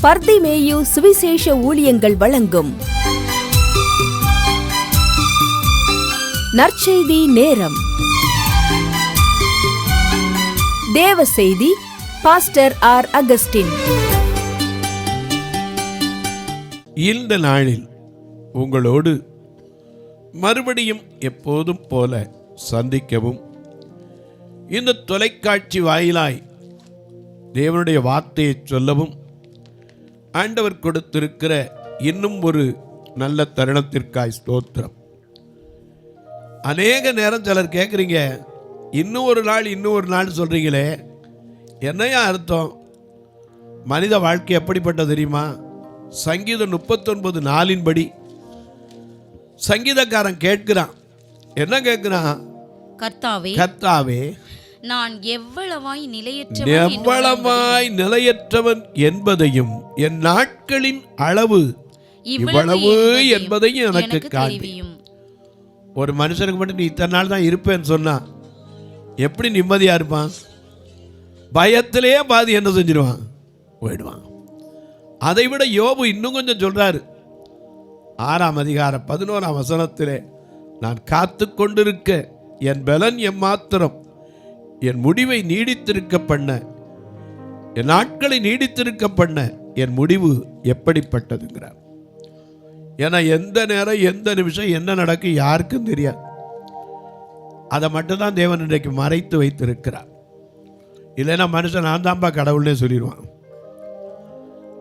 பர்திமேயு சுவிசேஷ ஊழியங்கள் வழங்கும் நற்செய்தி நேரம். தேவ செய்தி பாஸ்டர் ஆர். அகஸ்டின். இந்த நாளில் உங்களோடு மறுபடியும் எப்போதும் போல சந்திக்கவும், இந்த தொலைக்காட்சி வாயிலாய் தேவனுடைய வார்த்தையை சொல்லவும் ஆண்டவர் கொடுத்திருக்கிற இன்னும் ஒரு நல்ல தருணத்திற்காய் ஸ்தோத்திரம். அநேக நேரம் சிலர் கேட்குறீங்க, இன்னும் ஒரு நாள் சொல்கிறீங்களே, என்னையா அர்த்தம்? மனித வாழ்க்கை எப்படிப்பட்டது தெரியுமா? சங்கீதம் 39:4 சங்கீதக்காரன் கேட்கிறான். என்ன கேட்கிறான்? கர்த்தாவே, நான் எவ்வளவாய் நிலையற்றவன் என்பதையும் என் நாட்களின் அளவு இவ்வளவு என்பதையும் எனக்கு காண்பியும். ஒரு மனுஷனுக்கு மட்டும் நீ இத்தனை நாள் தான் இருப்பேன்னு சொன்னா எப்படி நிம்மதியா இருப்பான்? பயத்திலேயே பாதி என்ன செஞ்சிருவான்? போயிடுவான். அதை விட யோபு இன்னும் கொஞ்சம் சொல்றாரு. 6ஆம் அதிகாரம் 11ஆம் வசனத்திலே, நான் காத்து கொண்டிருக்க என் பலன் எம்மாத்திரம், என் முடிவை நீடித்திருக்க பண்ண, என் நாட்களை நீடித்திருக்க பண்ண என் முடிவு எப்படிப்பட்டதுங்கிறார். ஏன்னா எந்த நேரம் எந்த நிமிஷம் என்ன நடக்கும் யாருக்கும் தெரியாது. அதை மட்டும்தான் தேவன் இன்றைக்கு மறைத்து வைத்திருக்கிறார். இல்லைன்னா மனுஷன் நான் தான்பா கடவுள்னே சொல்லிடுவான்.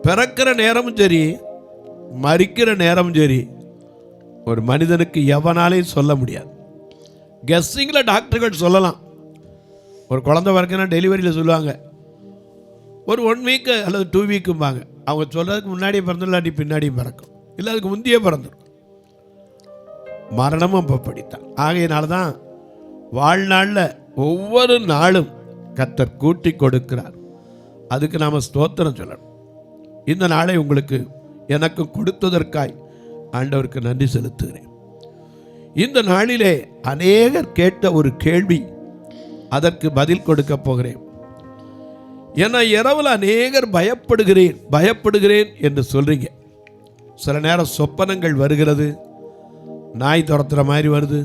பிறக்கிற நேரமும் சரி, மறிக்கிற நேரமும் சரி, ஒரு மனிதனுக்கு எவனாலையும் சொல்ல முடியாது. கெஸ்ஸிங்கில் டாக்டர்கள் சொல்லலாம். ஒரு குழந்தை பிறக்குன்னா டெலிவரியில் சொல்லுவாங்க, ஒரு 1 வீக்கு அல்லது 2 வீக்கும்பாங்க. அவங்க சொல்கிறதுக்கு முன்னாடியே பிறந்துடும், இல்லாட்டி பின்னாடியும் பிறக்கும், இல்லை அதுக்கு முந்தையே பிறந்துடும். மரணமும் இப்போ படித்தான். ஆகையினால தான் வாழ்நாளில் ஒவ்வொரு நாளும் கர்த்தர் கூட்டி கொடுக்கிறார். அதுக்கு நாம் ஸ்தோத்திரம் சொல்லணும். இந்த நாளை உங்களுக்கு எனக்கு கொடுத்ததற்காய் ஆண்டவருக்கு நன்றி செலுத்துகிறேன். இந்த நாளிலே அநேகர் கேட்ட ஒரு கேள்வி, அதற்கு பதில் கொடுக்க போகிறேன். ஏன்னா இரவில் அநேகர் பயப்படுகிறேன் என்று சொல்றீங்க. சில நேரம் சொப்பனங்கள் வருகிறது, நாய் துரத்துற மாதிரி வருது,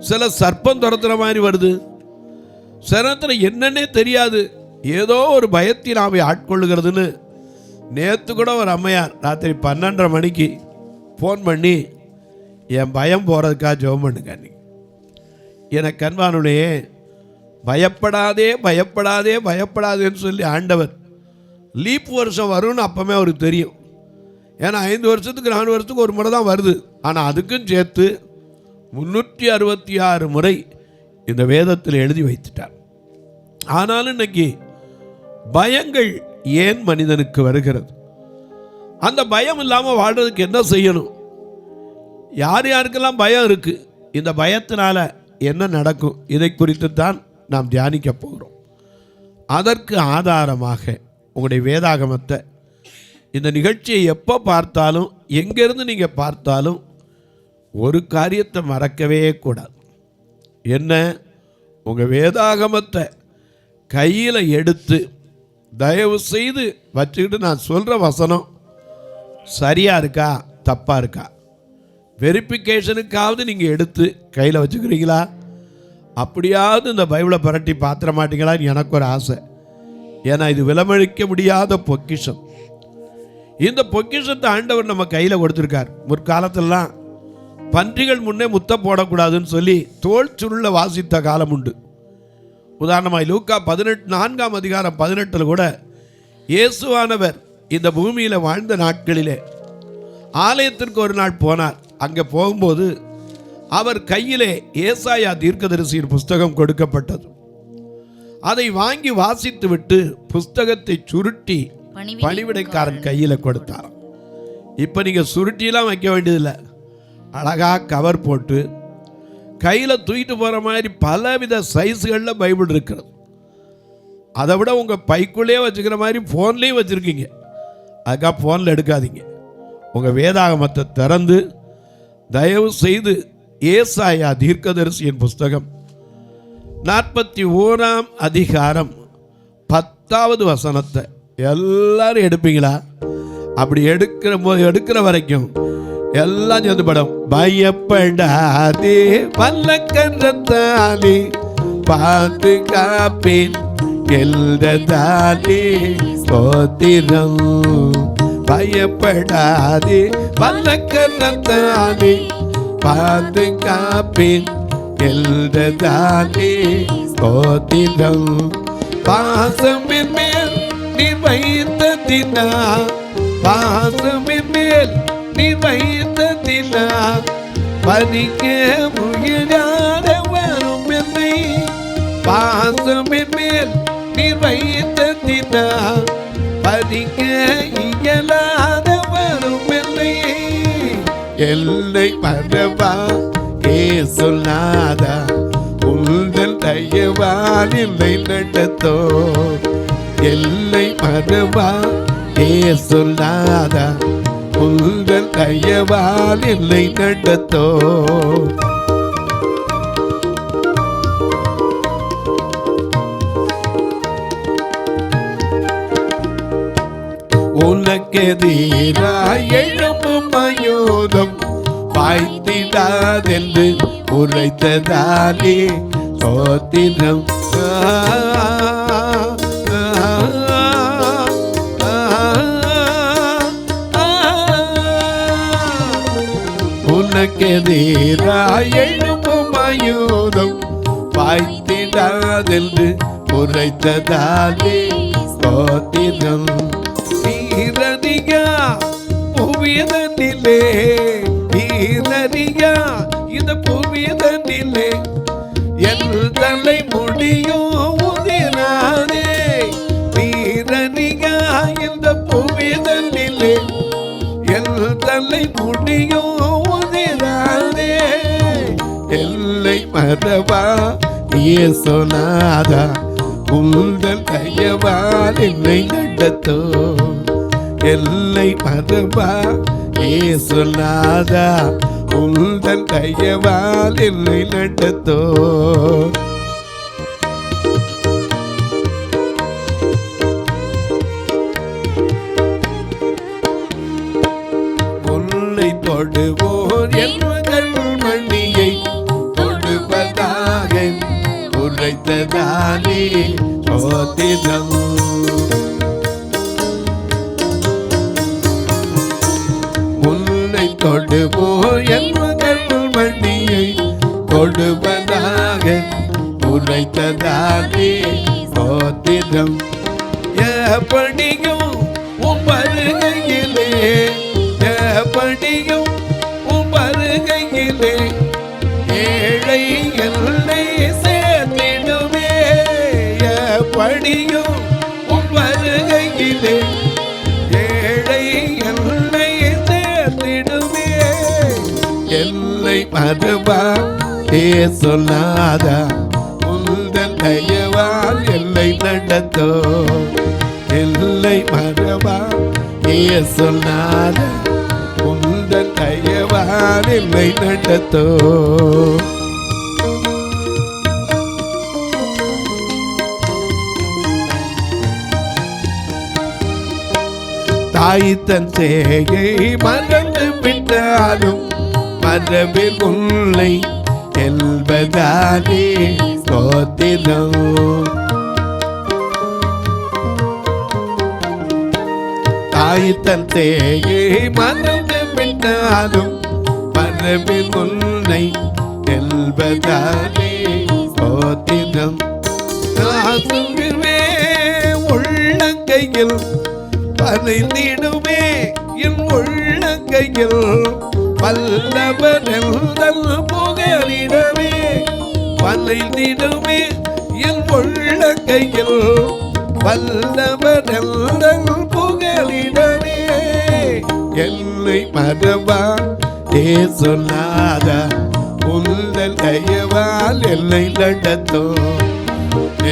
சில சர்ப்பம் துரத்துற மாதிரி வருது, சில நேரத்தில் என்னன்னே தெரியாது, ஏதோ ஒரு பயத்தில் அவை ஆட்கொள்ளுகிறதுன்னு. நேற்று கூட ஒரு அம்மையார் ராத்திரி 12:30 மணிக்கு ஃபோன் பண்ணி என் பயம் போகிறதுக்காக ஜெபம் பண்ணுங்க. எனக்கு அன்பானுடைய பயப்படாதேன்னு சொல்லி ஆண்டவர் லீப் வருஷம் வரும்னு அப்போவே அவருக்கு தெரியும். ஏன்னா 5 வருஷத்துக்கு 4 வருஷத்துக்கு ஒரு முறை தான் வருது. ஆனால் அதுக்கும் சேர்த்து 366 முறை இந்த வேதத்தில் எழுதி வைத்துட்டார். ஆனாலும் இன்னைக்கு பயங்கள் ஏன் மனிதனுக்கு வருகிறது? அந்த பயம் இல்லாமல் வாழ்றதுக்கு என்ன செய்யணும்? யார் யாருக்கெல்லாம் பயம் இருக்குது, இந்த பயத்தினால என்ன நடக்கும், இதை குறித்து தான் நாம் தியானிக்க போகிறோம். அதற்கு ஆதாரமாக உங்களுடைய வேதாகமத்தை, இந்த நிகழ்ச்சியை எப்போ பார்த்தாலும் எங்கேருந்து நீங்கள் பார்த்தாலும் ஒரு காரியத்தை மறக்கவே கூடாது. என்ன? உங்கள் வேதாகமத்தை கையில் எடுத்து தயவு செய்து வச்சுக்கிட்டு நான் சொல்கிற வசனம் சரியாக இருக்கா தப்பாக இருக்கா வெரிஃபிகேஷனுக்காவது நீங்கள் எடுத்து கையில் வச்சுக்கிறீங்களா? அப்படியாவது இந்த பைபிளை புரட்டி பார்த்துட மாட்டீங்களான்னு எனக்கு ஒரு ஆசை. ஏன்னா இது விலமழிக்க முடியாத பொக்கிஷம். இந்த பொக்கிஷத்தை ஆண்டவர் நம்ம கையில் கொடுத்துருக்கார். முற்காலத்திலலாம் பன்றிகள் முன்னே முத்த போடக்கூடாதுன்னு சொல்லி தோல் சுருள வாசித்த காலம் உண்டு. உதாரணமாக லூக்கா 4ஆம் அதிகாரம் 18 கூட இயேசுவானவர் இந்த பூமியில் வாழ்ந்த நாட்களிலே ஆலயத்திற்கு ஒரு நாள் போனார். அங்கே போகும்போது அவர் கையிலே ஏசாயா தீர்க்கதரிசியின் புஸ்தகம் கொடுக்கப்பட்டது. அதை வாங்கி வாசித்து விட்டு புஸ்தகத்தை சுருட்டி பணிவிடைக்காரன் கையில் கொடுத்தார். இப்போ நீங்கள் சுருட்டிலாம் வைக்க வேண்டியதில்லை, அழகாக கவர் போட்டு கையில் தூக்கிட்டு போகிற மாதிரி பலவித சைஸுகளில் பைபிள் இருக்கிறது. அதை விட உங்கள் பைக்குள்ளே வச்சுக்கிற மாதிரி ஃபோன்லேயும் வச்சுருக்கீங்க. அதுக்காக ஃபோனில் எடுக்காதீங்க. உங்கள் வேதாகமத்தை திறந்து தயவு செய்து ஏசாயா தீர்க்கதரிசியின் புஸ்தகம் 41ஆம் அதிகாரம் 10வது வசனத்தை எல்லாரும் எடுப்பீங்களா? அப்படி எடுக்கிற வரைக்கும் எல்லாம் சேர்ந்து படம். பயப்படாதே வல்லக்கரத்தாலே பார்த்து காப்பேன் எல்தாலே ஸ்தோத்திரம். பயப்படாதே வல்லக்கரத்தாலே பார்த்து காப்பேன் எல்தாலே ஸ்தோத்திரம். பாசமின் மேல் நீ வைத்ததினா, பாசமின் மேல் நீ வைத்ததினா, பறிக்க முயலாத வரும் என்னை. பாசமின் மேல் நீ வைத்ததினா, பறிக்க இயலாத வரும் என்னை. எல்லை மறவா ஏசுநாதா, உங்கள் தயவால் என்னை நடத்தோ. எல்லை மறவா ஏசுநாதா, உங்கள் தயவால் என்னை நடத்தோ. உனக்கெதிராய் எழும்பும் ஆயுதம் வாய்த்திடாதென்று உரைத்ததாலே ஸ்தோத்திரம். உனக்கெதிராய் எழும்பும் ஆயுதம் வாய்த்திடாதென்று உரைத்ததாலே ஸ்தோத்திரம். ஈரணியா புவியதனிலே, ஈரணியா இந்த புவியதனிலே என் தலை முடியும் உதிராதே. ஈரணியா இந்த புவியதனிலே என் தலை முடியும் உதிராதே. எல்லை மறவா இயேசுநாதா, உங்கள் தயவால் என்னை நடத்தோ. எல்லை மறவா இயேசுநாதா, உங்கள் தயவால் என்னை நடத்தோ. உன்னை தொடுவோர் எங்கள் மணியை தொடுவதாக உரைத்ததாலே ஸ்தோத்திரம். உன்னை தொடுவோர் எங்கள் மணியை தொடுவதாக உரைத்ததாலே ஸ்தோத்திரம். எப்படியும் உம் வருகையிலே, எப்படியும் உம் வருகையிலே ஏழை எல்லை சேர்த்திடுமே. எப்படியும் உம் வருகையிலே ஏழை எல்லை சேர்த்திடுமே. எல்லை மறவா ஏசுநாதா, உங்கள் தயவால் எல்லை நடத்தோ. எல்லை மறவா ஏசுநாதா, உங்கள் தயவால் எல்லை நடத்தோ. தாய் தன் சேயை மறந்து விட்டாலும் மரபில் உன்னை என்பதாலே ஸ்தோத்திரம். தாய் தன் சேயை மறந்து விட்டாலும் மரபில் உன்னை என்பதாலே ஸ்தோத்திரம். உள்ளங்கையில் பனைந்திடுமே என் உள்ளங்கையில் வல்லவர் எந்தல் புகழிடமே. பனைந்திடுமே என் உள்ளங்கையில் வல்லவர் எந்தல் புகழிடமே. என்னை மறவா ஏசுநாதா, உங்கள் தயவால் என்னை நடத்தோ.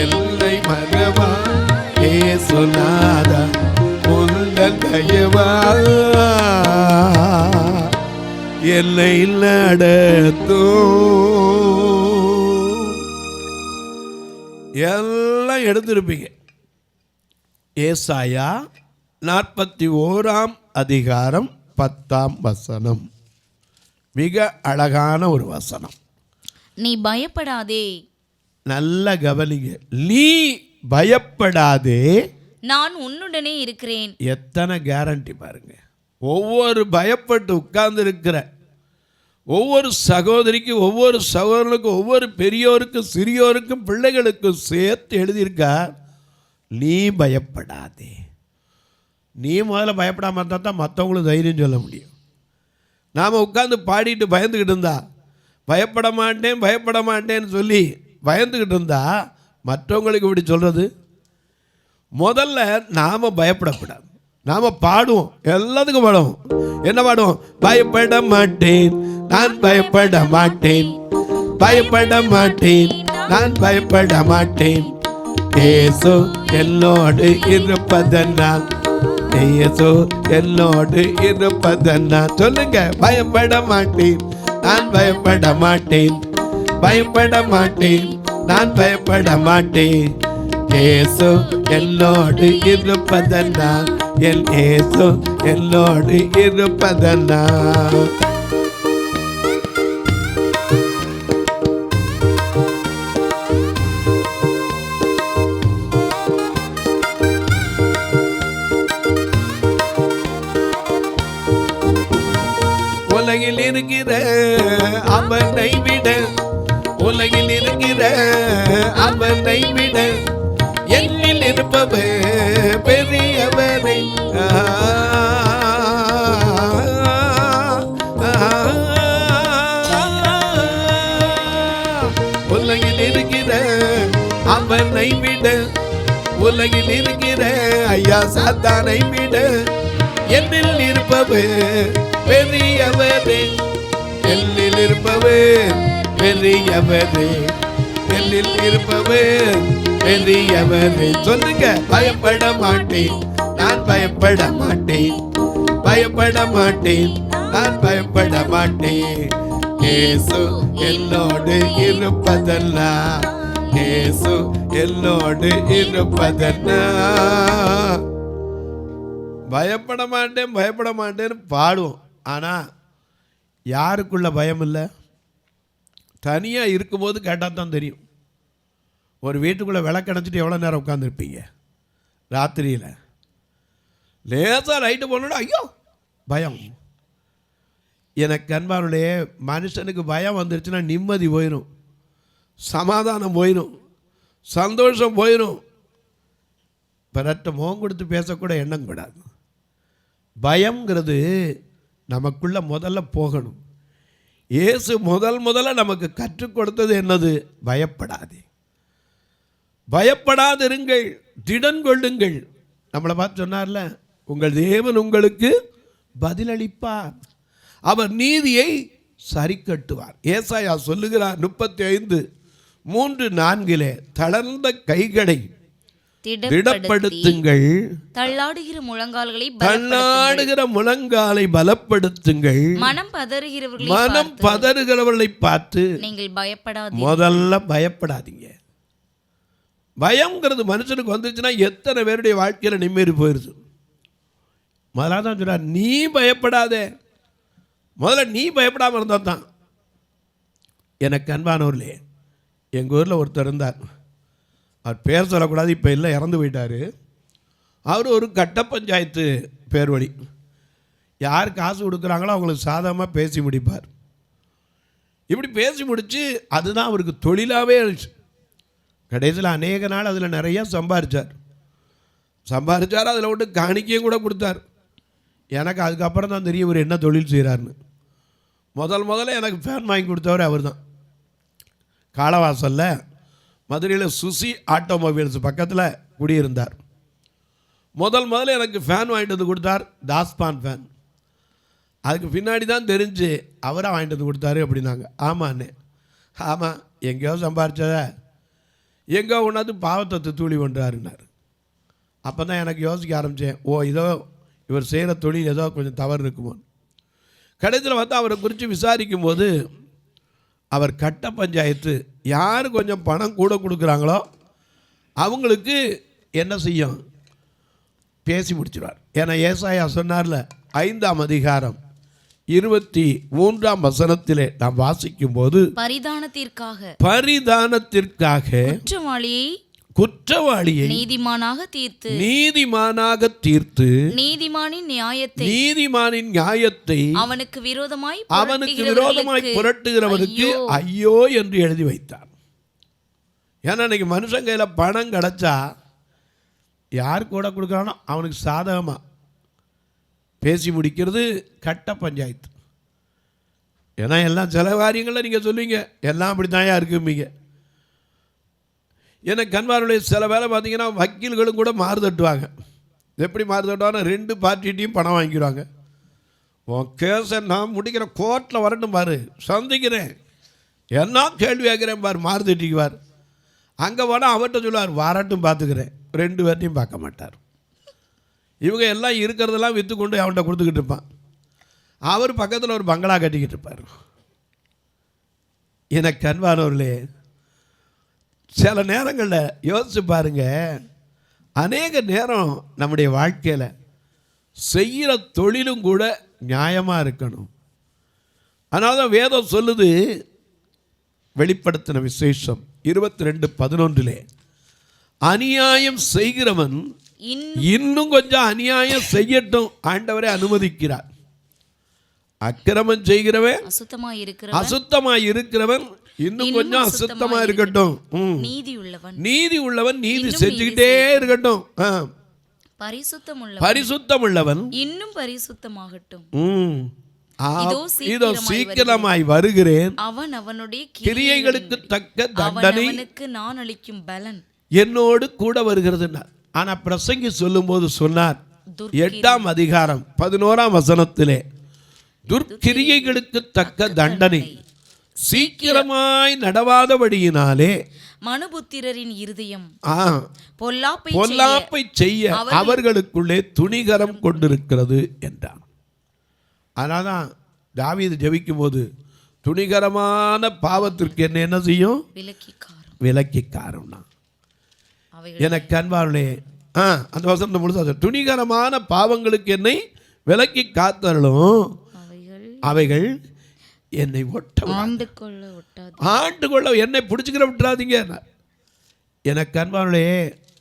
என்னை மறவா ஏசுநாதா, உங்கள் தயவால் என்னை நடத்தோ. எல்லாம் எடுத்திருப்பீங்க. ஏசாயா 41 அதிகாரம் 10 மிக அழகான ஒரு வசனம். நீ பயப்படாதே. நல்ல கவனிங்க. நீ பயப்படாதே, நான் உன்னுடனே இருக்கிறேன். எத்தனை கேரண்டி பாருங்க. ஒவ்வொரு பயப்பட்டு உட்கார்ந்து இருக்கிற ஒவ்வொரு சகோதரிக்கும், ஒவ்வொரு சகோதரனுக்கும், ஒவ்வொரு பெரியோருக்கும், சிறியோருக்கும், பிள்ளைகளுக்கும் சேர்த்து எழுதியிருக்கார், நீ பயப்படாதே. நீ முதல்ல பயப்படாம இருந்தால் தான் மற்றவங்களுக்கு தைரியம் சொல்ல முடியும். நாம் உட்காந்து பாடிட்டு பயந்துக்கிட்டு இருந்தா, பயப்பட மாட்டேன் பயப்பட மாட்டேன்னு சொல்லி பயந்துக்கிட்டு இருந்தா மற்றவங்களுக்கு இப்படி சொல்கிறது. முதல்ல நாம் பயப்படக்கூடாது. நாம் பாடுவோம், எல்லாத்துக்கும் பாடுவோம். என்ன பாடுவோம்? பயப்பட மாட்டேன், நான் பயப்பட மாட்டேன், பயப்பட மாட்டேன், நான் பயப்பட மாட்டேன், இயேசு என்னோடு இருப்பதனால், இயேசு என்னோடு இருப்பதனால். சொல்லுங்க, பயப்பட மாட்டேன், நான் பயப்பட மாட்டேன், பயப்பட மாட்டேன், நான் பயப்பட மாட்டேன், இயேசு என்னோடு இருப்பதனால், என் இயேசு என்னோடு இருப்பதனால். உலகில் இருக்கிற அவனை விட, உலகில் இருக்கிற அவனை விட என்னில் இருப்பவர் பெரியவரை. உலகில் இருக்கிற அவனை விட, உலகில் இருக்கிற ஐயா சாத்தானை விட என்னில் இருப்பவர் பெரியவரே, என்னில் இருப்பவர் பெரியவரே, என்னில் இருப்பவர் பெரியவரே. சொல்லுங்க, பயப்பட மாட்டேன், நான் பயப்பட மாட்டேன், பயப்பட மாட்டேன், நான் பயப்பட மாட்டேன், இயேசு என்னோடு இருப்பதெல்லாம், இயேசு என்னோடு இருப்பதெல்லாம். பயப்பட மாட்டேன் பயப்பட மாட்டேன்னு பாடுவோம். ஆனால் யாருக்குள்ள பயம் இல்லை? தனியாக இருக்கும்போது கேட்டால் தான் தெரியும். ஒரு வீட்டுக்குள்ளே விளக்கடைச்சிட்டு எவ்வளோ நேரம் உட்காந்துருப்பீங்க? ராத்திரியில் லேசாக லைட்டு போனோட ஐயோ பயம். எனக்கு அன்பாருடைய மனுஷனுக்கு பயம் வந்துருச்சுன்னா நிம்மதி போயிடும், சமாதானம் போயிடும், சந்தோஷம் போயிடும். பிறட்ட முகம் கொடுத்து பேசக்கூட எண்ணம் கூடாது. பயம்ங்கிறது நமக்குள்ள முதல்ல போகணும். இயேசு முதல்ல நமக்கு கற்றுக் கொடுத்தது என்னது? பயப்படாதே, பயப்படாதிருங்கள், திடன் கொள்ளுங்கள். நம்மளை பார்த்து சொன்னார்ல, உங்கள் தேவன் உங்களுக்கு பதிலளிப்பார், அவர் நீதியை சரி கட்டுவார். ஏசாயா சொல்லுகிறார் 35:3-4, தளர்ந்த கைகளை திடப்படுத்துங்கள், தள்ளாடுகிற முழங்காலை பலப்படுத்துங்கள், மனம் பதறுகிறவர்களை பார்த்து நீங்கள் பயப்படாதீங்க. முதல்ல பயப்படாதீங்க. பயம்ங்கிறது மனுஷனுக்கு வந்துச்சுன்னா எத்தனை பேருடைய வாழ்க்கையில் நிம்மதி போயிடுது. முதல்ல தான் சொல்றார், நீ பயப்படாதே. முதல்ல நீ பயப்படாமல் இருந்தால் தான். எனக்கு அன்பானவர்களே, எங்கள் ஊரில் ஒருத்தர் இருந்தார். அவர் பேர் சொல்லக்கூடாது, இப்போ இல்லை, இறந்து போயிட்டார். அவர் ஒரு கட்ட பஞ்சாயத்து பேர் வழி. யார் காசு கொடுக்குறாங்களோ அவங்களுக்கு சாதகமாக பேசி முடிப்பார். இப்படி பேசி முடித்து அதுதான் அவருக்கு தொழிலாகவே இருந்துச்சு. கடைசியில் அநேக நாள் அதில் நிறையா சம்பாதிச்சார். அதில் விட்டு காணிக்கையும் கூட கொடுத்தார். எனக்கு அதுக்கப்புறம் தான் தெரியும் இவர் என்ன தொழில் செய்கிறாருன்னு. முதல்ல எனக்கு ஃபேன் வாங்கி கொடுத்தவர் அவர் தான். காலவாசலில் மதுரையில் சுசி ஆட்டோமொபைல்ஸ் பக்கத்தில் குடியிருந்தார். முதல்ல எனக்கு ஃபேன் வாங்கிட்டு வந்து கொடுத்தார், தாஸ்பான் ஃபேன். அதுக்கு பின்னாடி தான் தெரிஞ்சு அவராக வாங்கிட்டு வந்து கொடுத்தாரு அப்படின்னாங்க. ஆமாண்ணே, ஆமாம், எங்கேயோ சம்பாரிச்சத எங்கோ ஒன்றாவது பாவத்தை தூளி பண்ணுறாருன்னார். அப்போ தான் எனக்கு யோசிக்க ஆரம்பித்தேன், ஓ இதோ இவர் செய்கிற தொழில் ஏதோ கொஞ்சம் தவறு இருக்குமோ. கடைசியில் வந்து அவரை குறித்து விசாரிக்கும் போது அவர் கட்ட பஞ்சாயத்து யார் கொஞ்சம் பணம் கூட கொடுக்குறாங்களோ அவங்களுக்கு என்ன செய்யும், பேசி முடிச்சிடுவார். ஏன்னா ஏசாயா சொன்னார்ல, 5ஆம் அதிகாரம் 23ஆம் வசனத்திலே நாம் வாசிக்கும் போது, பரிதானத்திற்காக குற்றவாளியை நீதிமானாக தீர்த்து நீதிமானின் நியாயத்தை அவனுக்கு விரோதமாய் புரட்டுகிறவனுக்கு ஐயோ என்று எழுதி வைத்தார். ஏன்னா இன்னைக்கு மனுஷன் கையில் பணம் கிடைச்சா யார் கூட கொடுக்குறானோ அவனுக்கு சாதகமாக பேசி முடிக்கிறது கட்ட பஞ்சாயத்து. ஏன்னா எல்லாம் சில காரியங்களில் நீங்கள் சொல்லுவீங்க, எல்லாம் அப்படி தான் இருக்கும்பீங்க. ஏன்னா கண்பாருடைய சில வேலை பார்த்தீங்கன்னா வக்கீல்களும் கூட மாறு தட்டுவாங்க. எப்படி மாறு தட்டுவாங்கன்னா 2 பார்ட்டிகிட்டையும் பணம் வாங்கிடுவாங்க. உன் கேஸை நான் முடிக்கிற கோர்ட்டில் வரட்டும் பாரு, சந்திக்கிறேன், என்ன கேள்வி கேட்குறேன் பாரு, மாறு தட்டிக்குவார். அங்கே போனால் அவர்கிட்ட சொல்லுவார், வரட்டும் பார்த்துக்கிறேன், 2 பேர்ட்டையும் பார்க்க மாட்டார். இவங்க எல்லாம் இருக்கிறதெல்லாம் விற்று கொண்டு அவன்கிட்ட கொடுத்துக்கிட்டு இருப்பான். அவர் பக்கத்தில் ஒரு பங்களா கட்டிக்கிட்டு இருப்பார். எனக்கு அன்பானவர்களே, சில நேரங்களில் யோசிச்சு பாருங்க, அநேக நேரம் நம்முடைய வாழ்க்கையில் செய்கிற தொழிலும் கூட நியாயமாக இருக்கணும். அதனால தான் வேதம் சொல்லுது, வெளிப்படுத்தின விசேஷம் 22:11 அநியாயம் செய்கிறவன் இன்னும் கொஞ்சம் அநியாயம் செய்யட்டும் ஆண்டவரே அனுமதிக்கிறார். அக்கிரமம் செய்கிறவன் அசுத்தமாய் இருக்கிறவன் இன்னும் கொஞ்சம் அசுத்தமா இருக்கட்டும். நீதி உள்ளவன் நீதி செஞ்சுக்கிட்டே இருக்கட்டும். பரிசுத்தம் உள்ளவன் இன்னும் பரிசுத்தமாகட்டும். இதோ சீக்கிரமாய் வருகிறேன், அவன் அவனுடைய கிரியைகளுக்கு தக்க தண்டனை நான் அளிக்கும் பலன் என்னோடு கூட வருகிறது. ஆனா பிரசங்கி சொல்லும் போது சொன்னார், 8ஆம் அதிகாரம் 11ஆம் வசனத்திலே, துர்க்கிரியைகளுக்கு தக்க தண்டனை சீக்கிரமாய் நடவாதபடியினாலே மனுபுத்திரரின் இருதயம் பொல்லாப்பை செய்ய அவர்களுக்குள்ளே துணிகரம் கொண்டிருக்கிறது என்றான். அதனால்தான் தாவீது ஜெபிக்கும் போது துணிகரமான பாவத்திற்கு என்ன செய்யும்? விலக்கிக்காரம்னா எனக்கு அன்பார்களே, அந்த வசனத்தை முழுசா, துணிகரமான பாவங்களுக்கு என்னை விலக்கி காத்தருளும், அவைகள் என்னை ஆண்டு கொள்ள என்னை பிடிச்சிக்கிற விட்டுறாதீங்க. எனக்கு அன்பார்களே,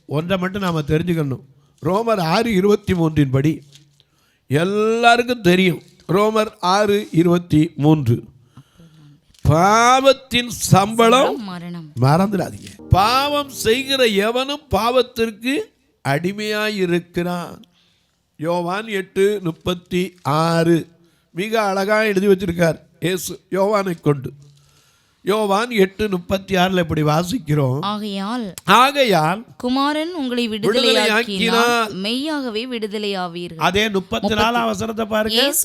ஒன்றை மட்டும் நாம் தெரிஞ்சுக்கணும். ரோமர் 6:23 படி எல்லாருக்கும் தெரியும். ரோமர் 6:23 பாவத்தின் சம்பளம் மரணம். மறந்துடாதீங்க. பாவம் செய்கிற எவனும் பாவத்திற்கு அடிமையாயிருக்கிறான். யோவான் 8:36 மிக அழகாக எழுதி வச்சிருக்கார் இயேசு யோவானை கொண்டு. யோவான் 8:36 இப்படி வாசிக்கிறோம், ஆகையால் குமாரன் உங்களை விடுதலையாக்கினால் மெய்யாகவே விடுதலையாவீர்கள். அதே 34ஆம் வசனத்தை பாருங்க. இயேசு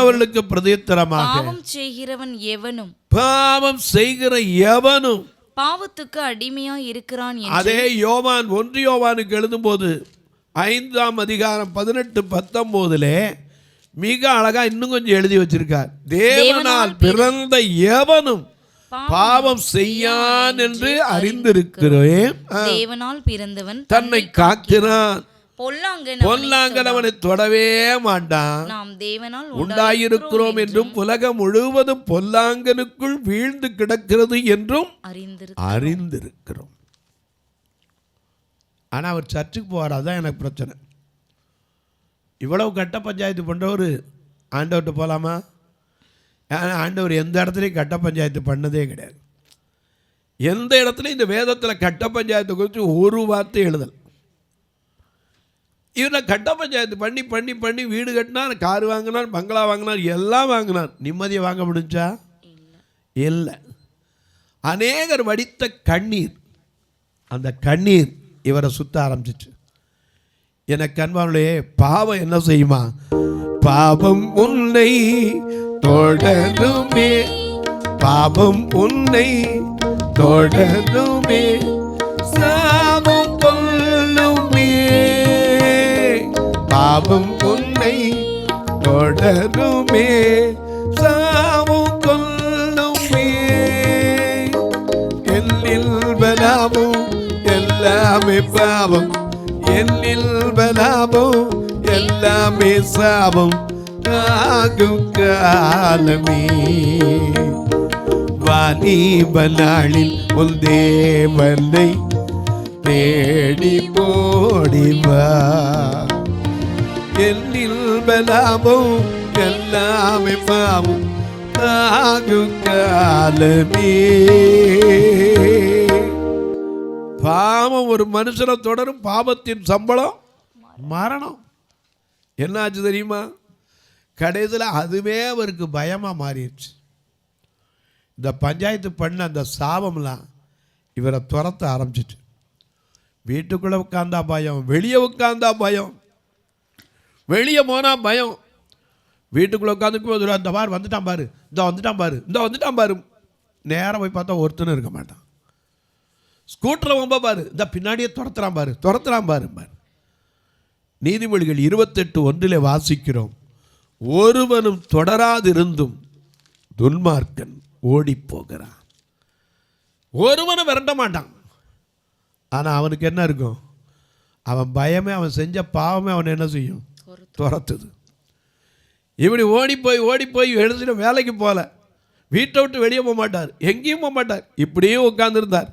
அவர்களுக்கு பிரதியுத்தரமாக, பாவம் செய்கிற எவனும் பாவத்துக்கு அடிமையா இருக்கிறான். அதே யோவான் 1 யோவானுக்கு எழுதும்போது 5ஆம் அதிகாரம் 18-19 மிக அழகா இன்னும் கொஞ்சம் எழுதி வச்சிருக்கார். தேவனால் பிறந்த எவனும் பாவம் செய்யான் என்று அறிந்திருக்கிறேன். தேவனால் பிறந்தவன் தன்னை காக்கிறான், பொல்லாங்கன் அவனை தொடவே மாட்டான். நாம் தேவனால் உண்டாயிருக்கிறோம் என்றும் உலகம் முழுவதும் பொல்லாங்கனுக்குள் வீழ்ந்து கிடக்கிறது என்றும் அறிந்திருக்கிறோம். ஆனா அவர் சர்ச்சுக்கு போவார். அதுதான் எனக்கு பிரச்சனை. இவ்வளவு கட்ட பஞ்சாயத்து பண்ணுறவர் ஆண்டவர்கிட்ட போகலாமா? ஆண்டவர் எந்த இடத்துலையும் கட்ட பஞ்சாயத்து பண்ணதே கிடையாது. எந்த இடத்துலையும் இந்த வேதத்தில் கட்ட பஞ்சாயத்தை குறித்து ஒரு வார்த்தை எழுதல். இதில் கட்ட பஞ்சாயத்து பண்ணி பண்ணி பண்ணி வீடு கட்டினார், கார் வாங்கினார், பங்களா வாங்கினார், எல்லாம் வாங்கினார். நிம்மதியை வாங்க முடிஞ்சா? இல்லை. அநேகர் வடித்த கண்ணீர், அந்த கண்ணீர் இவரை சுத்த ஆரம்பிச்சிச்சு. எனக்கு அன்பானே, பாவம் என்ன செய்யுமா? பாவம் உன்னை தொடருமே, பாவம் உன்னை தொடருமே, சாபம் கொல்லுமே, பாவம் உன்னை தொடருமே, சாபம் கொல்லுமே, எல்லில் பலாவும் எல்லாமே பாவம் என்னில் பலாபம் எல்லாமே சாபம் ஆகும் காலமே. வாலிப நாளில் உன் தேவனை தேடி போடிவா. என்னில் பலாபம் எல்லாமே பாவம் ஆகும் காலமே. பாவம் ஒரு மனுஷனை தொடரும். பாவத்தின் சம்பளம் மரணம். என்னாச்சு தெரியுமா? கடைசியில் அதுவே அவருக்கு பயமாக மாறிடுச்சு. இந்த பஞ்சாயத்து பண்ண அந்த சாபம்லாம் இவரை துரத்த ஆரம்பிச்சிட்டு. வீட்டுக்குள்ளே உட்காந்தா பயம், வெளியே உட்காந்தா பயம், வெளியே போனால் பயம். வீட்டுக்குள்ளே உட்காந்துக்கு அந்த பாரு வந்துட்டான் பாரு, இந்த வந்துட்டான் பாரு, இந்த வந்துட்டான் பாரு. நேரம் போய் பார்த்தா ஒருத்தனும் இருக்க மாட்டான். ஸ்கூட்டரில் ரொம்ப பாரு, இந்த பின்னாடியே துரத்துறான் பாரு, துரத்துறான் பாரு பாரு. நீதிமொழிகள் 28:1 வாசிக்கிறோம், ஒருவனும் தொடராதிருந்தும் துன்மார்க்கன் ஓடி போகிறான். ஒருவனும் விரட்ட மாட்டான். ஆனால் அவனுக்கு என்ன இருக்கும்? அவன் பயமே, அவன் செஞ்ச பாவமே அவன் என்ன செய்யும்? துரத்துது. இப்படி ஓடி போய் எழுதின வேலைக்கு போகல, வீட்டை விட்டு வெளியே போக மாட்டார், எங்கேயும் போக மாட்டார், இப்படியே உட்காந்துருந்தார்.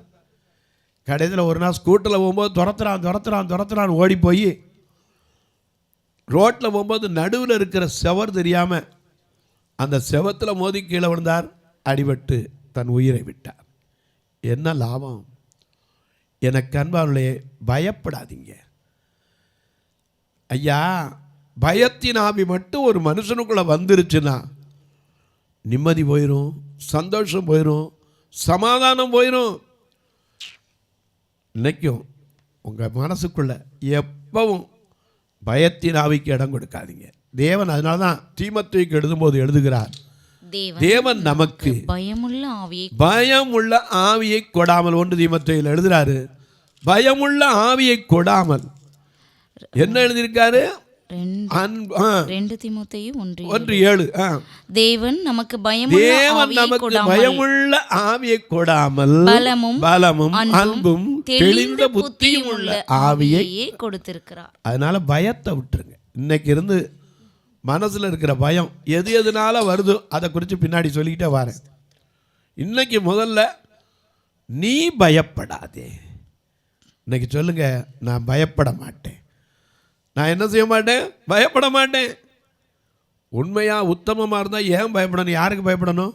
கடைசியில் ஒரு நாள் ஸ்கூட்டரில் போகும்போது துரத்துறான் ஓடி போய் ரோட்டில் போகும்போது நடுவில் இருக்கிற செவர் தெரியாமல் அந்த செவத்தில் மோதி கீழே விழுந்தார். அடிபட்டு தன் உயிரை விட்டார். என்ன லாபம்? எனக்கு அன்பார்களே, பயப்படாதீங்க ஐயா. பயத்தின் ஆவி மட்டும் ஒரு மனுஷனுக்குள்ளே வந்துருச்சுன்னா நிம்மதி போயிடும், சந்தோஷம் போயிடும், சமாதானம் போயிடும். இன்னைக்கும் உங்கள் மனசுக்குள்ள எப்பவும் பயத்தின் ஆவிக்கு இடம் கொடுக்காதீங்க. தேவன் அதனால தான் தீமோத்தேயுக்கு எழுதும்போது எழுதுகிறார், தேவன் நமக்கு பயமுள்ள ஆவியை கொடாமல். 1 தீமோத்தேயுவில் எழுதுறாரு, பயமுள்ள ஆவியை கொடாமல். என்ன எழுதியிருக்காரு? 2 தீமோத்தேயு 1:7. தேவன் நமக்கு பயமுள்ள ஆவியை கொடாமல் பலமும் அன்பும் தெளிந்த புத்தியும் உள்ள ஆவியை கொடுத்திருக்கிறார். அதனால பயத்தை விட்டுருங்க. இன்னைக்கு இருந்து மனசில் இருக்கிற பயம் எதுனால வருதோ அதை குறித்து பின்னாடி சொல்லிக்கிட்டே வரேன். இன்னைக்கு முதல்ல நீ பயப்படாதே. இன்னைக்கு சொல்லுங்க, நான் பயப்பட மாட்டேன். நான் என்ன செய்ய மாட்டேன்? பயப்பட மாட்டேன். உண்மையாக உத்தமமாக இருந்தால் ஏன் பயப்படணும்? யாருக்கு பயப்படணும்?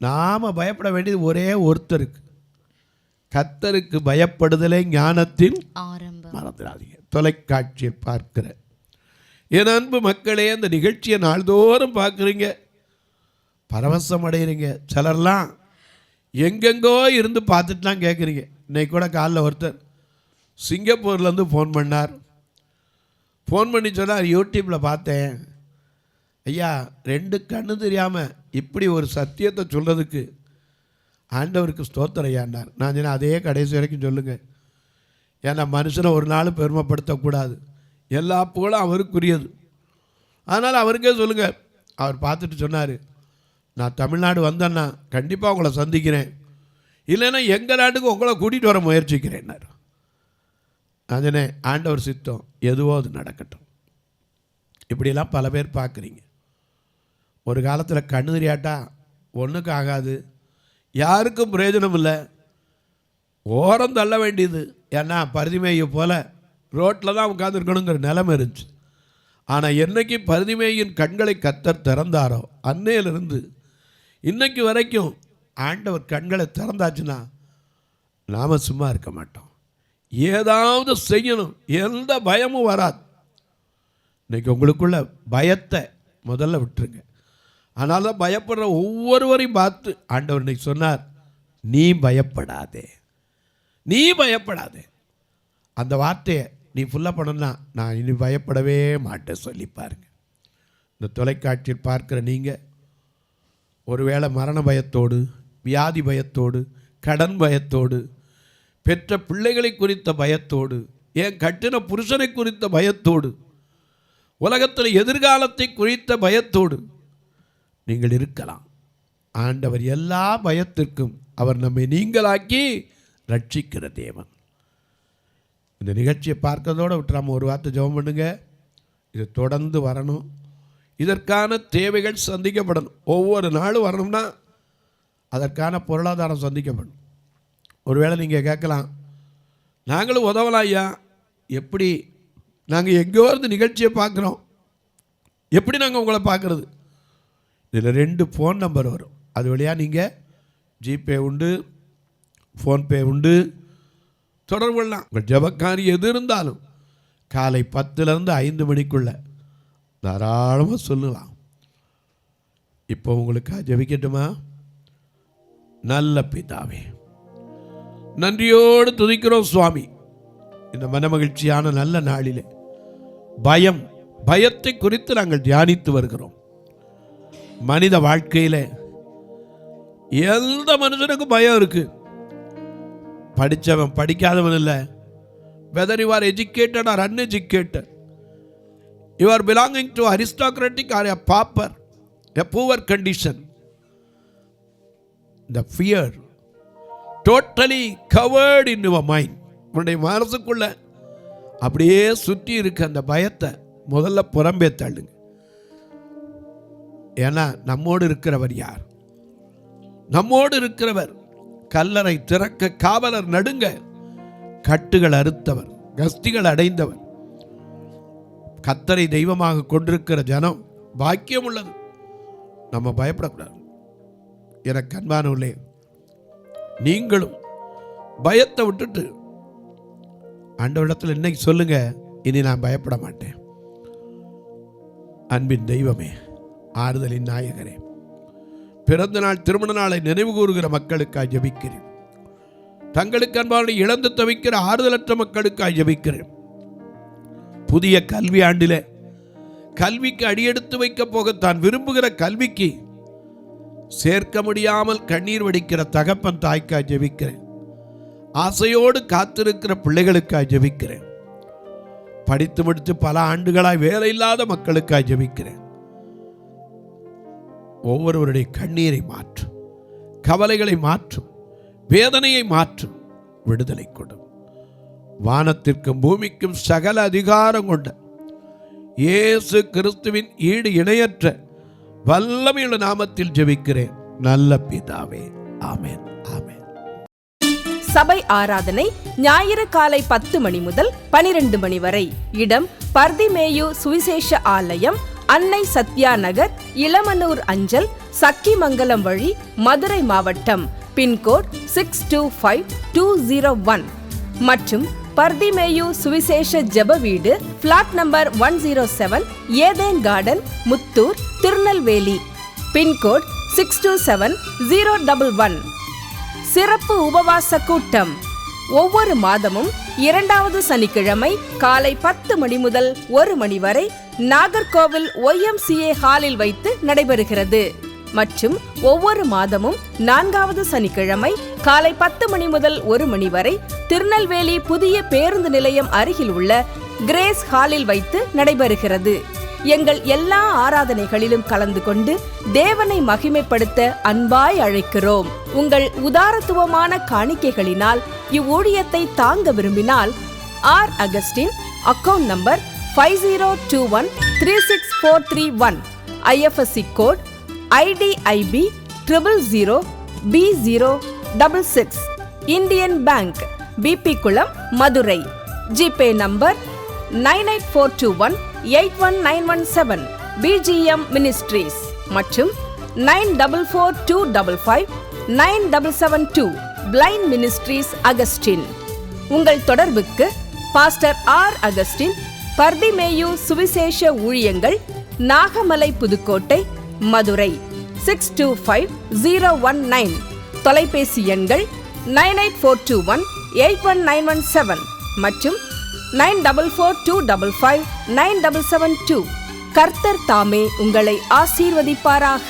நாம் பயப்பட வேண்டியது ஒரே ஒருத்தருக்கு, கர்த்தருக்கு பயப்படுதலே ஞானத்தின் ஆரம்பம். மறந்துடாதீங்க. தொலைக்காட்சியில் பார்க்கிற என் அன்பு மக்களே, அந்த நிகழ்ச்சியை நாள்தோறும் பார்க்குறீங்க, பரவசம் அடைகிறீங்க. சிலர்லாம் எங்கெங்கோ இருந்து பார்த்துட்டுலாம் கேட்குறீங்க. இன்னைக்கு கூட காலைல ஒருத்தர் சிங்கப்பூர்லேருந்து ஃபோன் பண்ணார். ஃபோன் பண்ணி சொன்னார், யூடியூப்பில் பார்த்தேன் ஐயா, 2 கண்ணு தெரியாமல் இப்படி ஒரு சத்தியத்தை சொல்கிறதுக்கு ஆண்டவருக்கு ஸ்தோத்திரம் ஐயாண்டார். நான் சொன்னேன், அதே கடைசி வரைக்கும் சொல்லுங்கள். ஏன்னா மனுஷனை ஒரு நாள் பெருமைப்படுத்தக்கூடாது, எல்லா புகழும் அவருக்குரியது. அதனால் அவருக்கே சொல்லுங்கள். அவர் பார்த்துட்டு சொன்னார், நான் தமிழ்நாடு வந்தேன்னா கண்டிப்பாக உங்களை சந்திக்கிறேன், இல்லைன்னா எங்கள் நாட்டுக்கு உங்களை கூட்டிகிட்டு வர முயற்சிக்கிறேன்னார். அதனே ஆண்டவர் சித்தம் எதுவோ அது நடக்கட்டும். இப்படியெல்லாம் பல பேர் பார்க்குறீங்க. ஒரு காலத்தில் கண்ணு தெரியாட்டா ஒன்றுக்கு ஆகாது, யாருக்கும் பிரயோஜனம் இல்லை, ஓரம் தள்ள வேண்டியது. ஏன்னா பரிதிமேயை போல் ரோட்டில் தான் உட்காந்துருக்கணுங்கிற நிலைமை இருந்துச்சு. ஆனால் என்னைக்கு பரிதிமேயின் கண்களை கர்த்தர் திறந்தாரோ அன்னையிலிருந்து இன்னைக்கு வரைக்கும் ஆண்டவர் கண்களை திறந்தாச்சுன்னா நாம் சும்மா இருக்க மாட்டோம், ஏதாவது செய்யணும், எந்த பயமும் வராது. இன்றைக்கி உங்களுக்குள்ள பயத்தை முதல்ல விட்டுருங்க. அதனால தான் பயப்படுற ஒவ்வொருவரையும் பார்த்து ஆண்டவர் இன்னைக்கு சொன்னார், நீ பயப்படாதே, நீ பயப்படாதே. அந்த வார்த்தையை நீ ஃபுல்லாக பண்ணணும்னா நான் இனி பயப்படவே மாட்டேன் சொல்லி பாருங்க. இந்த தொலைக்காட்சியில் பார்க்குற நீங்கள் ஒருவேளை மரண பயத்தோடு, வியாதி பயத்தோடு, கடன் பயத்தோடு, பெற்ற பிள்ளைகளை குறித்த பயத்தோடு, ஏன் கட்டின புருஷனை குறித்த பயத்தோடு, உலகத்தில் எதிர்காலத்தை குறித்த பயத்தோடு நீங்கள் இருக்கலாம். ஆண்டவர் எல்லா பயத்திற்கும் அவர் நம்மை நீங்களாக்கி ரட்சிக்கிற தேவன். இந்த நிகழ்ச்சியை பார்க்கறதோடு விட்டுறாமல் ஒரு வார்த்தை ஜெபம் பண்ணுங்க. இது தொடர்ந்து வரணும். இதற்கான தேவைகள் சந்திக்கப்படணும். ஒவ்வொரு நாளும் வரணும்னா அதற்கான பொருளாதாரம் சந்திக்கப்படணும். ஒருவேளை நீங்கள் கேட்கலாம், நாங்களும் உதவலாம் ஐயா, எப்படி? நாங்கள் எங்கேயோ இருந்து நிகழ்ச்சியை பார்க்குறோம், எப்படி நாங்கள் உங்களை பார்க்குறது? இதில் 2 ஃபோன் நம்பர் வரும். அது வழியாக நீங்கள் ஜிபே உண்டு, ஃபோன்பே உண்டு, தொடர்பு கொள்ளலாம். உங்கள் ஜபக்காரி எது இருந்தாலும் காலை 10லேருந்து 5 மணிக்குள்ளே தாராளமாக சொல்லலாம். இப்போ உங்களுக்காக ஜெபிக்கட்டுமா? நல்ல பிதாவே, நன்றியோடு துதிக்கிறோம் சுவாமி. இந்த மனமகிழ்ச்சியான நல்ல நாளிலே பயத்தை குறித்து நாங்கள் தியானித்து வருகிறோம். மனித வாழ்க்கையில் எந்த மனுஷனுக்கும் பயம் இருக்கு. படித்தவன் படிக்காதவன் இல்லை. whether you are educated or uneducated, you are belonging to aristocratic or a pauper, a poor condition, the fear totally covered in your mind. உன்னுடைய மனசுக்குள்ள அப்படியே சுற்றி இருக்க அந்த பயத்தை முதல்ல புறம்பே தள்ளுங்க. ஏன்னா நம்மோடு இருக்கிறவர் யார்? நம்மோடு இருக்கிறவர் கல்லறை திறக்க காவலர் நடுங்க, கட்டுகள் அறுத்தவர், கஸ்திகள் அடைந்தவர். கர்த்தரை தெய்வமாக கொண்டிருக்கிற ஜனம் பாக்கியம் உள்ளது. நம்ம பயப்படக்கூடாது. எனக்கு அன்பானவர்களே, நீங்களும் பயத்தை விட்டுட்டு ஆண்டவரிடத்தில் இன்னைக்கு சொல்லுங்க, இனி நான் பயப்பட மாட்டேன். அன்பின் தெய்வமே, ஆறுதலின் நாயகரே, பிறந்த நாள் திருமண நாளை நினைவு கூறுகிற மக்களுக்காக ஜெபிக்கிறேன். தங்களுக்கு அன்பான இழந்து தவிக்கிற ஆறுதலற்ற மக்களுக்காக ஜெபிக்கிறேன். புதிய கல்வி ஆண்டிலே கல்விக்கு அடியெடுத்து வைக்க போக தான் விரும்புகிற கல்விக்கு சேர்க்க முடியாமல் கண்ணீர் வடிக்கிற தகப்பன் தாய்க்காக ஜெபிக்கிறேன். ஆசையோடு காத்திருக்கிற பிள்ளைகளுக்காக ஜெபிக்கிறேன். படித்து முடித்து பல ஆண்டுகளாய் வேலை இல்லாத மக்களுக்காக ஜெபிக்கிறேன். ஒவ்வொருவருடைய கண்ணீரை மாற்றும், கவலைகளை மாற்றும், வேதனையை மாற்றும், விடுதலை கொடும். வானத்திற்கும் பூமிக்கும் சகல அதிகாரம் கொண்ட இயேசு கிறிஸ்துவின் ஈடு இணையற்ற வல்லமையுள்ள நாமத்தில் ஜெபிக்கிறேன் நல்ல பிதாவே, ஆமென், ஆமென். சபை ஆராதனை ஞாயிறு காலை 10 மணி முதல் 12 மணி வரை. இடம் பர்திமேயு சுவிசேஷ ஆலயம், அன்னை சத்யா நகர், இளமனூர் அஞ்சல், சக்கிமங்கலம் வழி, மதுரை மாவட்டம். பின்கோட் 625201 மற்றும் பர்திமேயு சுவிசேஷ ஜெப வீடு, flat number 107, Eden garden, Muthur, Tirunelveli. Pin code 627011. சிறப்பு உபவாச கூட்டம் ஒவ்வொரு மாதமும் 2வது சனிக்கிழமை காலை 10 மணி முதல் 1 மணி வரை நாகர்கோவில் YMCA ஹாலில் வைத்து நடைபெறுகிறது. மற்றும் ஒவ்வொரு மாதமும் 4வது சனிக்கிழமை காலை 10 மணி முதல் 1 மணி வரை திருநெல்வேலி புதிய பேருந்து நிலையம் அருகில் உள்ள கிரேஸ் ஹாலில் வைத்து நடைபெறுகிறது. எங்கள் எல்லா ஆராதனைகளிலும் கலந்து கொண்டு தேவனை மகிமைப்படுத்த அன்பாய் அழைக்கிறோம். உங்கள் உதாரத்துவமான காணிக்கைகளினால் இவ்வூழியத்தை தாங்க விரும்பினால் R. Augustine, account number 5021364331, IFSC code IDIB 000B066, Indian Bank, BP Kulam, Madurai. GPay number 98421819117, BGM ministries மற்றும் 9442559772, பிளைண்ட் மினிஸ்ட்ரீஸ் அகஸ்டின். உங்கள் தொடர்புக்கு பாஸ்டர் R. அகஸ்டின், பர்திமேயு சுவிசேஷ ஊழியங்கள், நாகமலை, புதுக்கோட்டை, மதுரை 625019. தொலைபேசி எண்கள் 98421819117 மற்றும் 9442559772. கர்த்தர் தாமே உங்களை ஆசீர்வதிப்பாராக.